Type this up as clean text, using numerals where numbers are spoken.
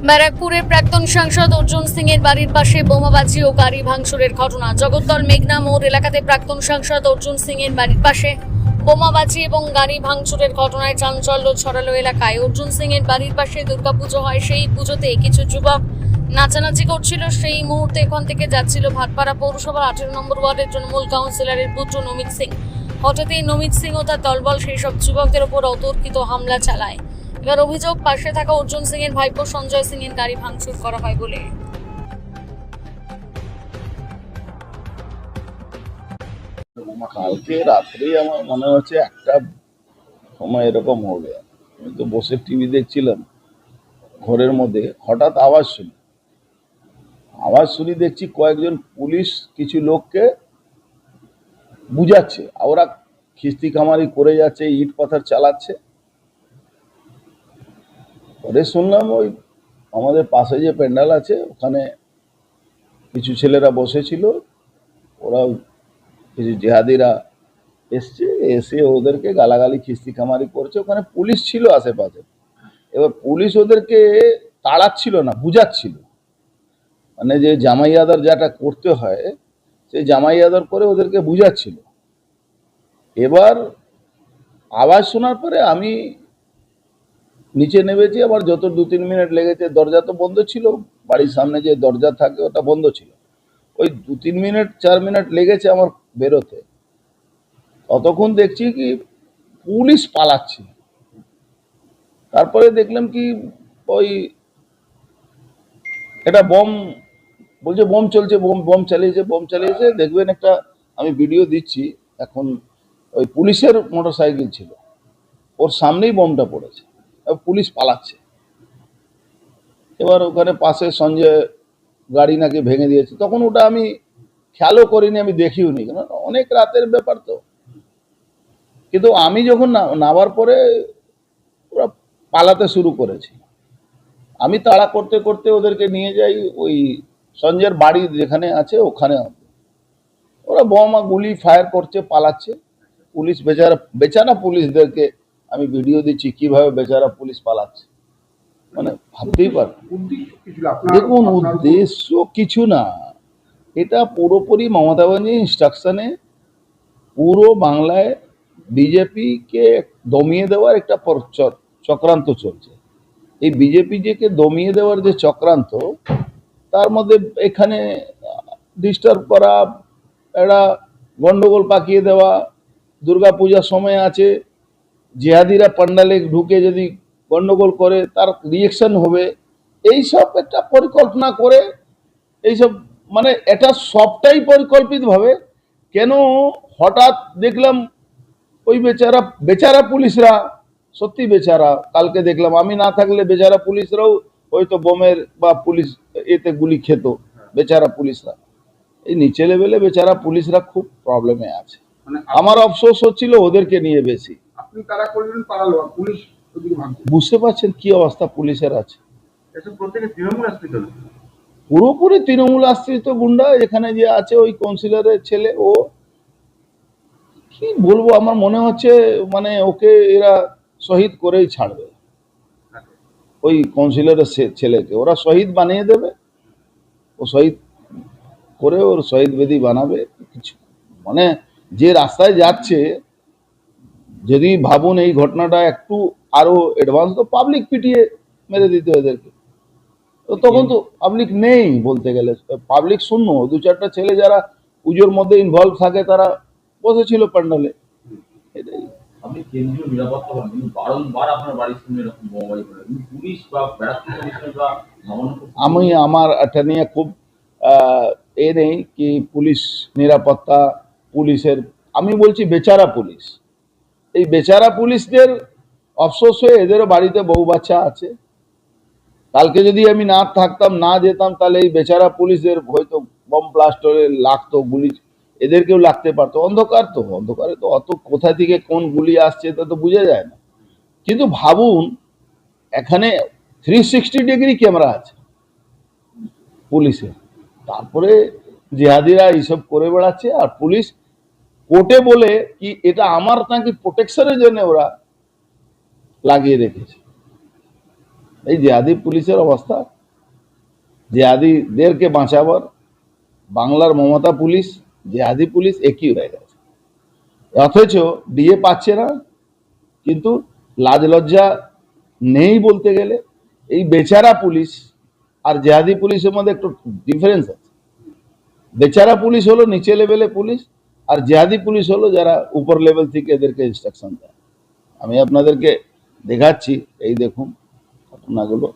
ব্যারাকপুরের প্রাক্তন সাংসদ অর্জুন সিং এর বাড়ির পাশে বোমাবাজি ও গাড়ি ভাঙচুরের ঘটনা। জগদ্দল মেঘনা মোড় এলাকাতে প্রাক্তন সাংসদ অর্জুন সিং এর বাড়ির পাশে বোমাবাজি এবং গাড়ি ভাঙচুরের ঘটনায় চাঞ্চল্য ছড়ালো এলাকায়। অর্জুন সিং এর বাড়ির পাশে দুর্গাপুজো হয়, সেই পুজোতে কিছু যুবক নাচানাচি করছিল। সেই মুহূর্তে এখান থেকে যাচ্ছিল ভাটপাড়া পৌরসভার 18 নম্বর ওয়ার্ডের তৃণমূল কাউন্সিলরের পুত্র নমিত সিং। হঠাৎই নমিত সিং ও তার দলবল সেই সব যুবকদের উপর অতর্কিত হামলা চালায়। এবার অভিযোগ, পাশে থাকা অর্জুন সিং এর ভাইপো সঞ্জয় সিং এর গাড়ি ভাঙচুর করা হয় বলে। কালকে রাত্রেই আমার মনে হচ্ছে একটা সময় এরকম হবে। আমি তো বসে টিভি দেখছিলাম ঘরের মধ্যে, হঠাৎ আওয়াজ শুনি দেখছি কয়েকজন পুলিশ কিছু লোককে বুঝাচ্ছে, ওরা খিস্তি কামারি করে যাচ্ছে, ইট পাথর চালাচ্ছে। পরে শুনলাম ওই আমাদের পাশে যে প্যান্ডেল আছে ওখানে কিছু ছেলেরা বসেছিল, ওরা কিছু জেহাদিরা এসে ওদেরকে গালাগালি খিস্তি কামারি করছে। ওখানে পুলিশ ছিল আশেপাশে, এবার পুলিশ ওদেরকে তাড়াচ্ছিল না, বুঝাচ্ছিল। মানে যে জামাই আদর যেটা করতে হয় সেই জামাই আদর করে ওদেরকে বুঝাচ্ছিল। এবার আওয়াজ শোনার পরে আমি নিচে নেমেছি, আবার যত 2-3 মিনিট লেগেছে, দরজা তো বন্ধ ছিল, বাড়ির সামনে যে দরজা থাকে ওটা বন্ধ ছিল। ওই 2-3 মিনিট 4 মিনিট লেগেছে আমার বেরোতে। ততক্ষণ দেখছি কি পুলিশ পালাচ্ছে। তারপরে দেখলাম কি ওই এটা বম বলছে, বোম চলছে, বোম চালিয়েছে। দেখবেন একটা আমি ভিডিও দিচ্ছি এখন, ওই পুলিশের মোটরসাইকেল ছিল, ওর সামনেই বোমটা পড়েছে, পুলিশ পালাচ্ছে। এবার ওখানে পাশে সঞ্জয় গাড়ি নাকি ভেঙে দিয়েছে, তখন ওটা আমি খেয়ালও করিনি, আমি দেখিও নি, কেন অনেক রাতের ব্যাপার তো। কিন্তু আমি যখন নামার পরে ওরা পালাতে শুরু করেছে, আমি তাড়া করতে করতে ওদেরকে নিয়ে যাই ওই সঞ্জয়ের বাড়ি যেখানে আছে ওখানে। ওরা বোমা গুলি ফায়ার করছে, পালাচ্ছে। পুলিশ বেচারা পুলিশদেরকে আমি ভিডিও দিচ্ছি কিভাবে বেচারা পুলিশ পালাচ্ছে, মানে ভাবতেই পার। দেখুন উদ্দেশ্য কিছু না, এটা পুরোপুরি মমতা ব্যানার্জি ইনস্ট্রাকশনে পুরো বাংলায় বিজেপিকে দমিয়ে দেওয়ার একটা চক্রান্ত চলছে। এই বিজেপি কে দমিয়ে দেওয়ার যে চক্রান্ত, তার মধ্যে এখানে ডিস্টার্ব করা, একটা গন্ডগোল পাকিয়ে দেওয়া, দুর্গাপূজার সময় আছে, জেহাদিরা পান্ডালে ঢুকে যদি গন্ডগোল করে তার রিয়েকশন হবে, এইসব একটা পরিকল্পনা করে এইসব, মানে এটা সবটাই পরিকল্পিতভাবে। কেন হঠাৎ দেখলাম ওই বেচারা পুলিশরা, সত্যি বেচারা, কালকে দেখলাম আমি না থাকলে বেচারা পুলিশরাও হয়তো বোমের বা পুলিশ এতে গুলি খেত। বেচারা পুলিশরা এই নিচে লেভেলে বেচারা পুলিশরা খুব প্রবলেমে আছে। আমার অফসোস হচ্ছিল ওদেরকে নিয়ে বেশি। আপনি তারা করলেন পালালো, আর পুলিশ ওদিকে ভাঙছে। বুঝতে পারছেন কি অবস্থা পুলিশের আছে। এসব প্রত্যেকে তৃণমূল আশ্রিত লোক। পুরোপুরি তৃণমূল আশ্রিত গুন্ডা। এখানে যে আছে ওই কাউন্সিলরের ছেলে, ও কি বলবো, আমার মনে হচ্ছে মানে ওকে এরা শহীদ করেই ছাড়বে। ওই কাউন্সিলরের ছেলেকে ওরা শহীদ বানিয়ে দেবে, ও শহীদ করে ওর শহীদ বেদি বানাবে। কিছু মানে যে রাস্তায় যাচ্ছে, যদি ভাবুন এই ঘটনাটা একটু আরো অ্যাডভান্স, তো পাবলিক পিটিয়ে মেরে দিতে এদেরকে। তো তখন তো পাবলিক নেই বলতে গেলে, পাবলিক শূন্য। 2-4টা ছেলে যারা পুজোর মধ্যে ইনভলভ থাকে তারা বসেছিল প্যান্ডেলে। এটাই। আপনি কেন্দ্রীয় নিরাপত্তা বলেন, কিন্তু বারংবার আপনার বাড়ির সামনে এরকম বোমাবাজি করে, কিন্তু পুলিশ বা ব্যারাকপুর পুলিশ বা আমি আমার এটা নিয়ে খুব নেই কি পুলিশ নিরাপত্তা, পুলিশের আমি বলছি বেচারা পুলিশ। এই বেচারা পুলিশদের অফসোস হয়ে এদেরও বাড়িতে বউ বাচ্চা আছে। কালকে যদি আমি না থাকতাম, না যেতাম, তাহলে এই বেচারা পুলিশদের হয়তো বম ব্লাস্ট হলে লাগতো, গুলি এদেরকেও লাগতে পারতো। অন্ধকার তো, অন্ধকারে তো অত কোথা থেকে কোন গুলি আসছে তা তো বোঝা যায় না। কিন্তু ভাবুন এখানে 360 ডিগ্রি ক্যামেরা আছে পুলিশের, তারপরে জিহাদিরা এইসব করে বেড়াচ্ছে। আর পুলিশ কোর্টে বলে কি এটা আমার নাকি প্রোটেকশনের জন্য ওরা লাগিয়ে রেখেছে। এই জেহাদি পুলিশের অবস্থা, জেহাদিদেরকে বাঁচাবার বাংলার মমতা পুলিশ, জেহাদি পুলিশ একই হয়ে গেছে। অথচ ডিএ পাচ্ছে না, কিন্তু লাজ লজ্জা নেই বলতে গেলে। এই বেচারা পুলিশ আর জেহাদি পুলিশের মধ্যে একটু ডিফারেন্স আছে। বেচারা পুলিশ হলো নিচে লেভেলে পুলিশ, আর জেহাদি পুলিশ হলো যারা উপর লেভেল থেকে এদেরকে ইনস্ট্রাকশন দেয়। আমি আপনাদেরকে দেখাচ্ছি, এই দেখুন ঘটনাগুলো।